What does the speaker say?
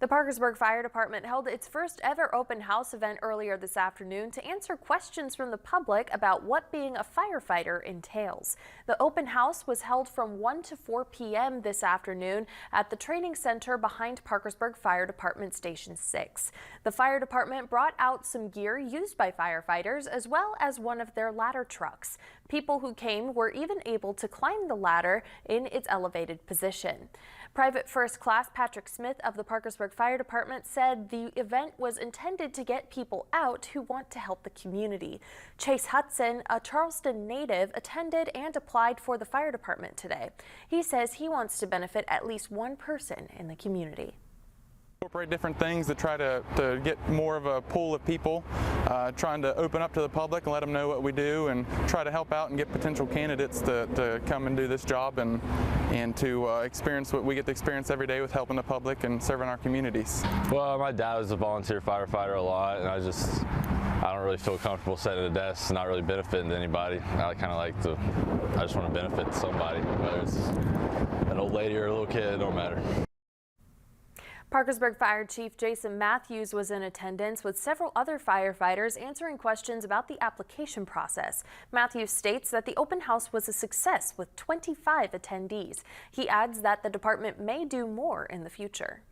The Parkersburg Fire Department held its first ever open house event earlier this afternoon to answer questions from the public about what being a firefighter entails. The open house was held from 1 to 4 p.m. this afternoon at the training center behind Parkersburg Fire Department Station 6. The fire department brought out some gear used by firefighters as well as one of their ladder trucks. People who came were even able to climb the ladder in its elevated position. Private First Class Patrick Smith of the Parkersburg Fire Department said the event was intended to get people out who want to help the community. Chase Hudson, a Charleston native, attended and applied for the fire department today. He says he wants to benefit at least one person in the community. Incorporate different things to try to get more of a pool of people, trying to open up to the public and let them know what we do and try to help out and get potential candidates to come and do this job and to experience what we get to experience every day with helping the public and serving our communities. Well, my dad was a volunteer firefighter a lot, and I don't really feel comfortable sitting at a desk and not really benefiting to anybody. I just want to benefit somebody, whether it's an old lady or a little kid, it don't matter. Parkersburg Fire Chief Jason Matthews was in attendance with several other firefighters answering questions about the application process. Matthews states that the open house was a success with 25 attendees. He adds that the department may do more in the future.